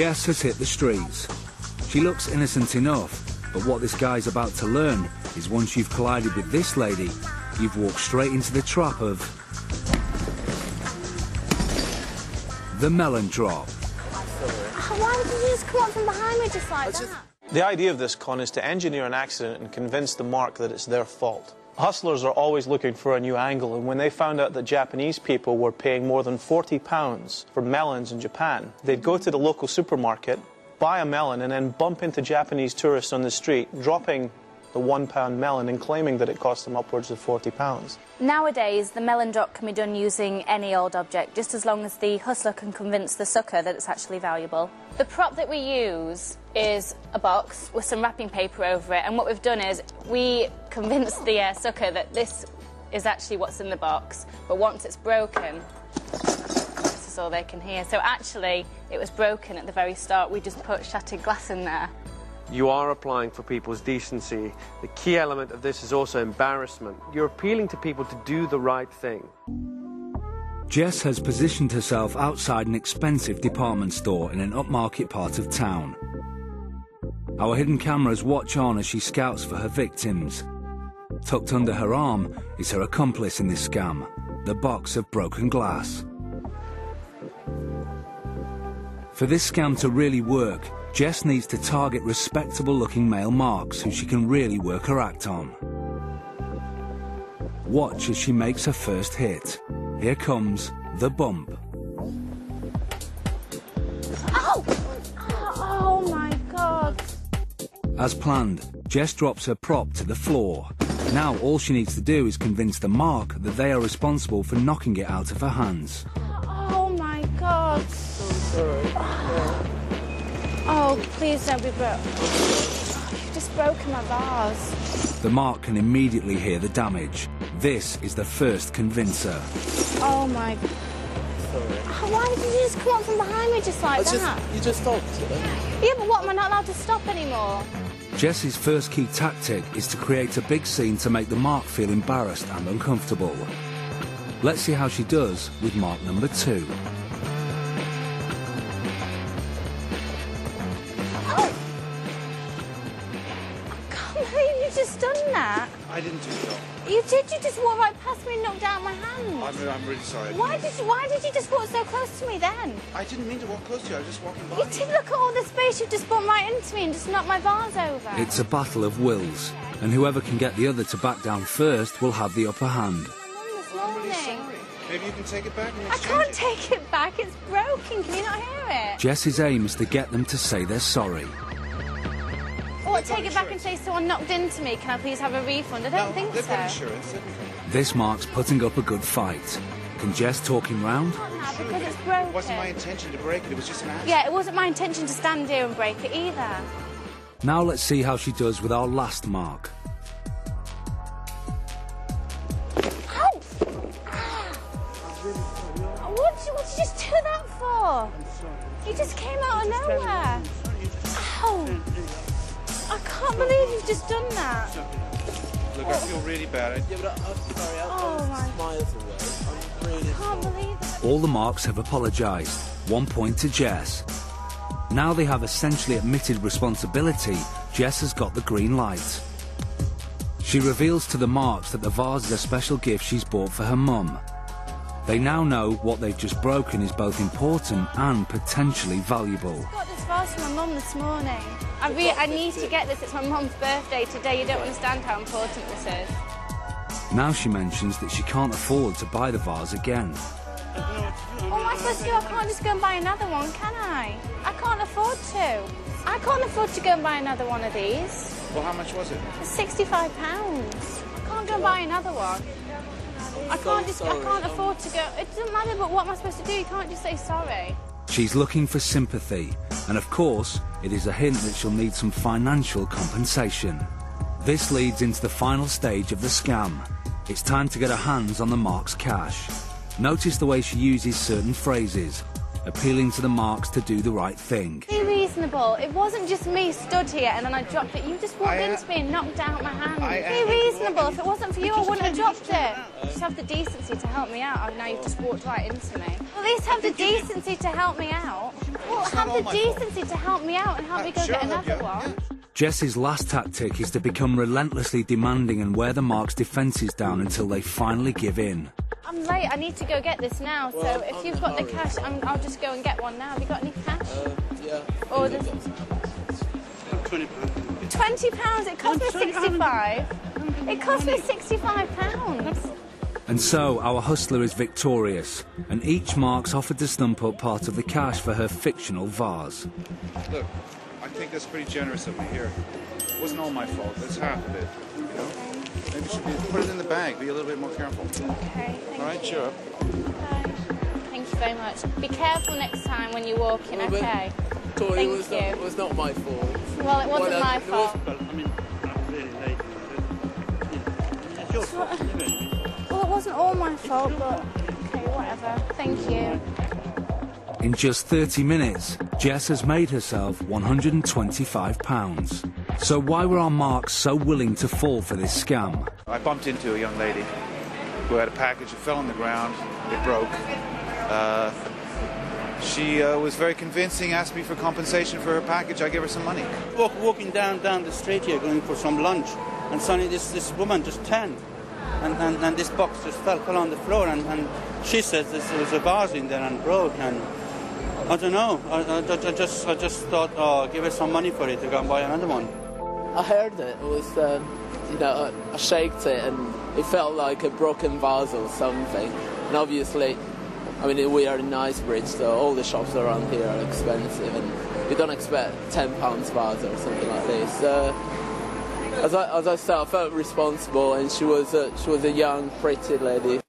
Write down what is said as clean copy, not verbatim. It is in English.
Jess has hit the streets. She looks innocent enough, but what this guy's about to learn is once you've collided with this lady, you've walked straight into the trap of the melon drop. Why did you just come up from behind me just like that? The idea of this con is to engineer an accident and convince the mark that it's their fault. Hustlers are always looking for a new angle, and when they found out that Japanese people were paying more than £40 for melons in Japan, they'd go to the local supermarket, buy a melon, and then bump into Japanese tourists on the street, dropping the £1 melon and claiming that it cost them upwards of £40. Nowadays, the melon drop can be done using any old object, just as long as the hustler can convince the sucker that it's actually valuable. The prop that we use is a box with some wrapping paper over it, and what we've done is we convince the sucker that this is actually what's in the box, but once it's broken, this is all they can hear. So actually, it was broken at the very start. We just put shattered glass in there. You are applying for people's decency. The key element of this is also embarrassment. You're appealing to people to do the right thing. Jess has positioned herself outside an expensive department store in an upmarket part of town. Our hidden cameras watch on as she scouts for her victims. Tucked under her arm is her accomplice in this scam, the box of broken glass. For this scam to really work, Jess needs to target respectable-looking male marks who she can really work her act on. Watch as she makes her first hit. Here comes the bump. Oh! Oh my God! As planned, Jess drops her prop to the floor. Now all she needs to do is convince the mark that they are responsible for knocking it out of her hands. Oh my God! Oh, please don't be broke. You've just broken my vase. The mark can immediately hear the damage. This is the first convincer. Oh my... Why did you just come up from behind me just like that? You just stopped. Yeah, but what, am I not allowed to stop anymore? Jess's first key tactic is to create a big scene to make the mark feel embarrassed and uncomfortable. Let's see how she does with mark number 2. Just done that? I didn't do that. You did. You just walked right past me and knocked out my hand. I'm really sorry. Why did you just walk so close to me then? I didn't mean to walk close to you. I was just walking by. You did. Look at all the space. You just bumped right into me and just knocked my vase over. It's a battle of wills, and whoever can get the other to back down first will have the upper hand. I'm really sorry. Maybe you can take it back and I exchange can't take it back. It's broken. Can you not hear it? Jess's aim is to get them to say they're sorry. Or take it back and say someone knocked into me. Can I please have a refund? I don't think they've so. got insurance. This mark's putting up a good fight. Can Jess talk him round? Now, because it's broken. It wasn't my intention to break it. It was just an accident. Yeah, it wasn't my intention to stand here and break it either. Now let's see how she does with our last mark. Ow! What did you just do that for? You just came out of nowhere. Ow! I can't believe you've just done that. Look, I feel really bad. Yeah, but I'm sorry, Oh my... miles away. I'm really I can't believe it. All the marks have apologised. 1 point to Jess. Now they have essentially admitted responsibility. Jess has got the green light. She reveals to the marks that the vase is a special gift she's bought for her mum. They now know what they've just broken is both important and potentially valuable. I got this vase for my mum this morning. I need to get this. It's my mum's birthday today. You don't understand how important this is. Now she mentions that she can't afford to buy the vase again. What am I supposed to do? I can't just go and buy another one, can I? I can't afford to. I can't afford to go and buy another one of these. Well, how much was it? It's £65. I can't go and buy another one. I can't afford to go. It doesn't matter, but what am I supposed to do? You can't just say sorry. She's looking for sympathy, and of course, it is a hint that she'll need some financial compensation. This leads into the final stage of the scam. It's time to get her hands on the mark's cash. Notice the way she uses certain phrases, appealing to the marks to do the right thing. The reason reasonable. It wasn't just me stood here and then I dropped it. You just walked into me and knocked out my hand. Be reasonable. If it wasn't for you, I wouldn't have dropped it. Just have the decency to help me out. Oh, now you've just walked right into me. Well, at least have the decency to help me out. Well, have the decency to help me out and help me go get another one. Jess's last tactic is to become relentlessly demanding and wear the Marks' defences down until they finally give in. I'm late. I need to go get this now. So if you've got the cash, I'll just go and get one now. Have you got any cash? Yeah. Or there's... £20. £20? It cost me 65. It cost me £65. And so our hustler is victorious, and each Marks offered to stump up part of the cash for her fictional vase. Look, I think that's pretty generous of me here. It wasn't all my fault. That's half of it. You know? Maybe you should put it in the bag. Be a little bit more careful. Okay, thank All right, you. cheer up. Bye. Thank you very much. Be careful next time when you're walking, okay? Tori, it was not my fault. Well, it wasn't my fault. Well, I mean, I'm really late. It's your fault, isn't it? Well, it wasn't all my fault, but okay, whatever. Thank you. In just 30 minutes, Jess has made herself £125. So why were our Marks so willing to fall for this scam? I bumped into a young lady who had a package. It fell on the ground. It broke. She was very convincing, asked me for compensation for her package. I gave her some money. Walking down the street here, going for some lunch, and suddenly this woman just turned, and this box just fell on the floor, and she says there was a vase in there and broke, and I don't know. I just thought, oh, give her some money for it to go and buy another one. I heard it. It was, I shaked it and it felt like a broken vase or something. And obviously, I mean, we are in Knightsbridge, so all the shops around here are expensive, and you don't expect £10 vase or something like this. As I said, I felt responsible, and she was a young, pretty lady,